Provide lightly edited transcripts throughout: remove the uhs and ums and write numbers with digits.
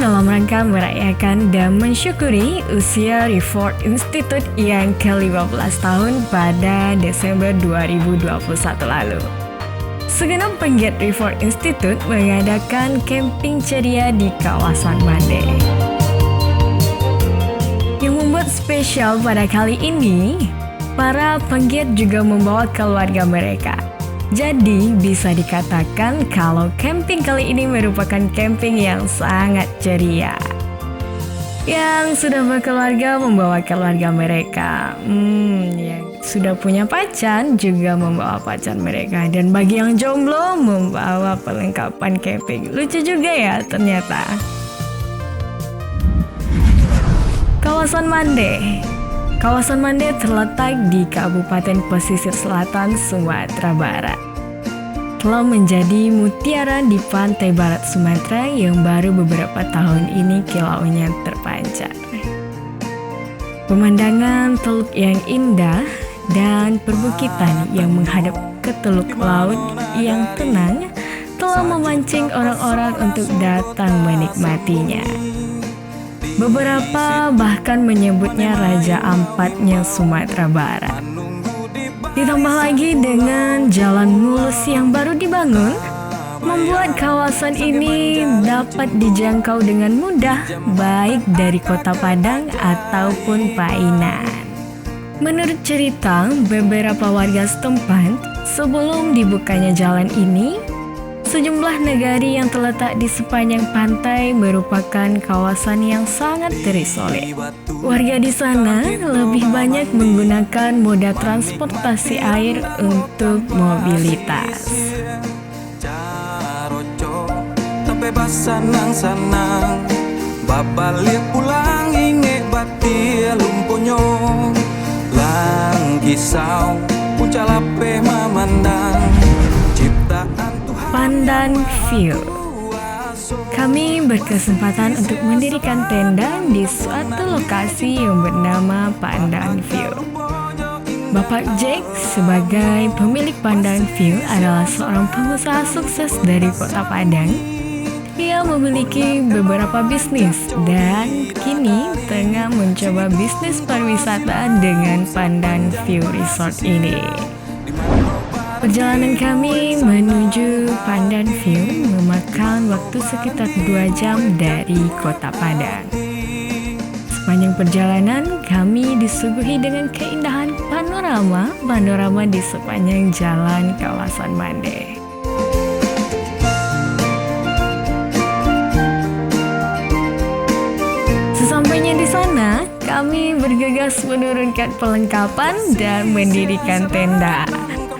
dalam rangka merayakan dan mensyukuri usia Reform Institute yang ke-15 tahun pada Desember 2021 lalu. Segenap penggiat Reform Institute mengadakan camping ceria di kawasan Mande. Yang membuat spesial pada kali ini, para penggiat juga membawa keluarga mereka. Jadi bisa dikatakan kalau camping kali ini merupakan camping yang sangat ceria. Yang sudah berkeluarga membawa keluarga mereka. Yang sudah punya pacar juga membawa pacar mereka. Dan bagi yang jomblo membawa perlengkapan camping. Lucu juga ya ternyata. Kawasan Mande. Kawasan Mande terletak di Kabupaten Pesisir Selatan, Sumatera Barat. Telah menjadi mutiara di pantai barat Sumatera yang baru beberapa tahun ini kilaunya terpancar. Pemandangan teluk yang indah dan perbukitan yang menghadap ke teluk laut yang tenang telah memancing orang-orang untuk datang menikmatinya. Beberapa bahkan menyebutnya Raja Ampatnya Sumatera Barat. Ditambah lagi dengan jalan mulus yang baru dibangun, membuat kawasan ini dapat dijangkau dengan mudah, baik dari Kota Padang ataupun Painan. Menurut cerita beberapa warga setempat, sebelum dibukanya jalan ini, sejumlah negari yang terletak di sepanjang pantai merupakan kawasan yang sangat terisolir. Warga di sana lebih banyak menggunakan moda transportasi air untuk mobilitas. Sanang-sanang babalik pulang inge bati lumpunyo lang kisau pucalape memandang ciptaan Pandan View. Kami berkesempatan untuk mendirikan tenda di suatu lokasi yang bernama Pandan View. Bapak Jack sebagai pemilik Pandan View adalah seorang pengusaha sukses dari Kota Padang. Ia memiliki beberapa bisnis dan kini tengah mencoba bisnis pariwisata dengan Pandan View Resort ini. Perjalanan kami menuju Pandan View memakan waktu sekitar 2 jam dari Kota Padang. Sepanjang perjalanan kami disuguhi dengan keindahan panorama di sepanjang jalan kawasan Mande. Sesampainya di sana, kami bergegas menurunkan perlengkapan dan mendirikan tenda.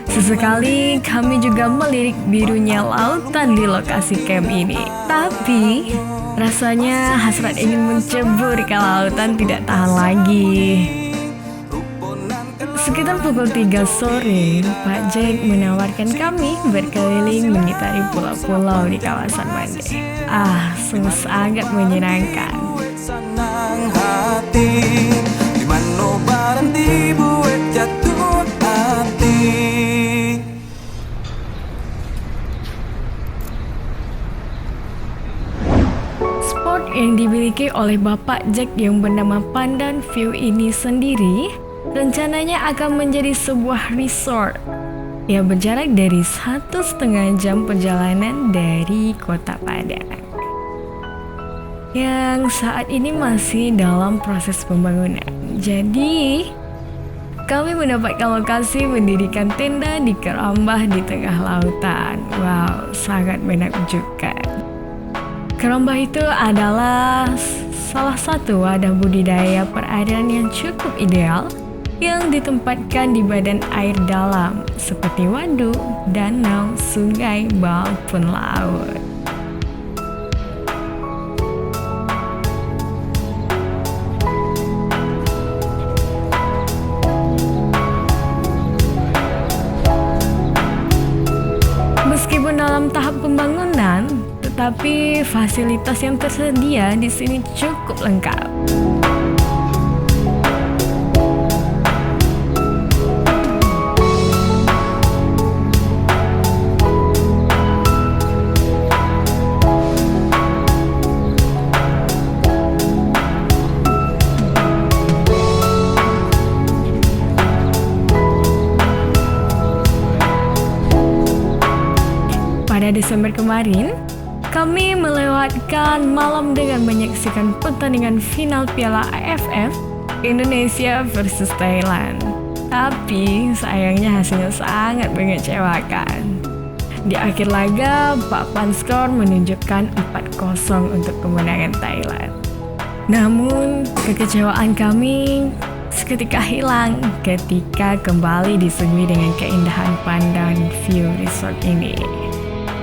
Sesekali kami juga melirik birunya lautan di lokasi camp ini. Tapi rasanya hasrat ingin mencebur ke lautan tidak tahan lagi. Sekitar pukul 3 sore, Pak Jack menawarkan kami berkeliling mengitari pulau-pulau di kawasan Mande. Sungguh sangat menyenangkan. senang hati di mana barang dibuat jatuh hati. Spot yang dimiliki oleh Bapak Jack yang bernama Pandan View ini sendiri rencananya akan menjadi sebuah resort yang berjarak dari 1,5 jam perjalanan dari Kota Padang, yang saat ini masih dalam proses pembangunan. Jadi, kami mendapatkan lokasi mendirikan tenda di Kerambah di tengah lautan. Wow, sangat menakjubkan. Kerambah itu adalah salah satu wadah budidaya perairan yang cukup ideal yang ditempatkan di badan air dalam seperti waduk, danau, sungai, maupun laut. Meskipun dalam tahap pembangunan, tetapi fasilitas yang tersedia di sini cukup lengkap. Desember kemarin, kami melewatkan malam dengan menyaksikan pertandingan final Piala AFF Indonesia versus Thailand. Tapi sayangnya hasilnya sangat mengecewakan. Di akhir laga, papan skor menunjukkan 4-0 untuk kemenangan Thailand. Namun, kekecewaan kami seketika hilang ketika kembali disuguhi dengan keindahan Pandan View Resort ini.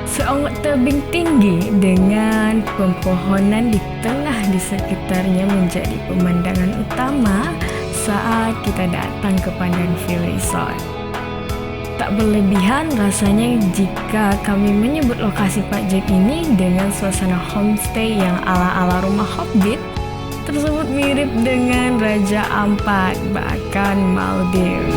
Seonggok tebing tinggi dengan pepohonan di tengah di sekitarnya menjadi pemandangan utama saat kita datang ke Pandan View Resort. Tak berlebihan rasanya jika kami menyebut lokasi Pak Jack ini dengan suasana homestay yang ala-ala rumah Hobbit tersebut mirip dengan Raja Ampat, bahkan Maldives.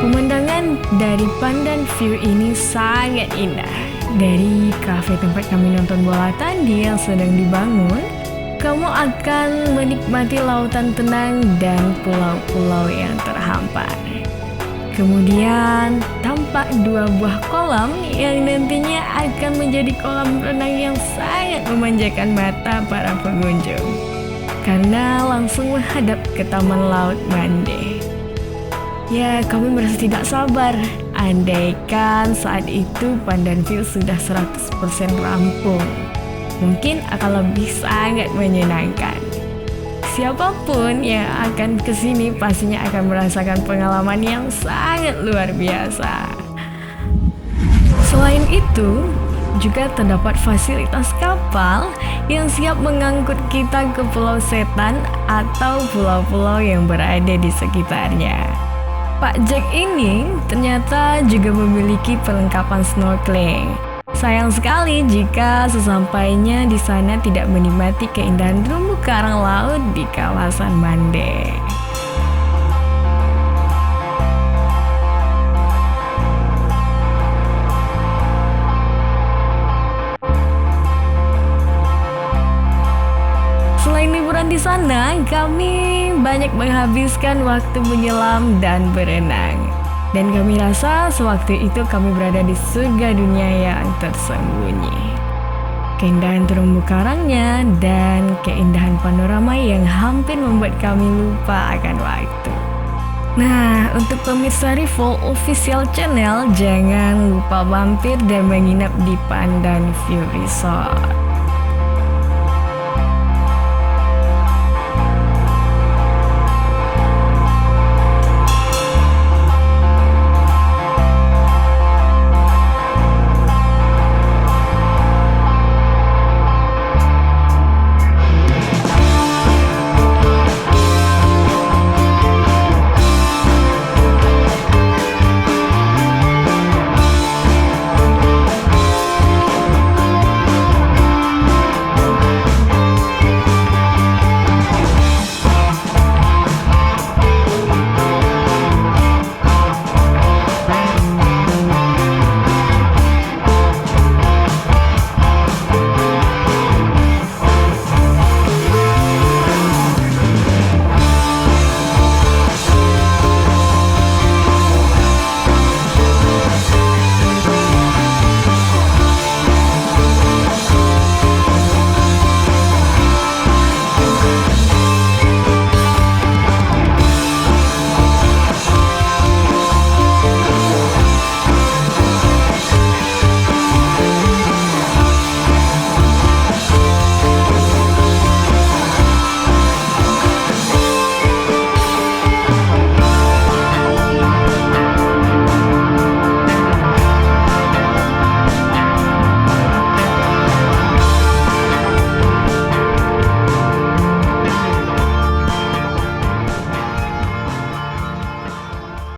Pemandangan dari Pandan View ini sangat indah. Dari kafe tempat kami nonton bola tanding yang sedang dibangun, kamu akan menikmati lautan tenang dan pulau-pulau yang terhampar. Kemudian tampak 2 buah kolam yang nantinya akan menjadi kolam renang yang sangat memanjakan mata para pengunjung karena langsung menghadap ke Taman Laut Mande. Ya, kami merasa tidak sabar andaikan saat itu Pandan View sudah 100% rampung. Mungkin akan lebih sangat menyenangkan. Siapapun yang akan kesini pastinya akan merasakan pengalaman yang sangat luar biasa. Selain itu, juga terdapat fasilitas kapal yang siap mengangkut kita ke Pulau Setan atau pulau-pulau yang berada di sekitarnya. Pak Jack ini ternyata juga memiliki perlengkapan snorkeling. Sayang sekali jika sesampainya di sana tidak menikmati keindahan terumbu karang laut di kawasan Mande. Selain liburan di sana, kami banyak menghabiskan waktu menyelam dan berenang. Dan kami rasa sewaktu itu kami berada di surga dunia yang tersembunyi. Keindahan terumbu karangnya dan keindahan panorama yang hampir membuat kami lupa akan waktu. Nah, untuk pemirsa Revolve Official Channel, jangan lupa mampir dan menginap di Pandan View Resort.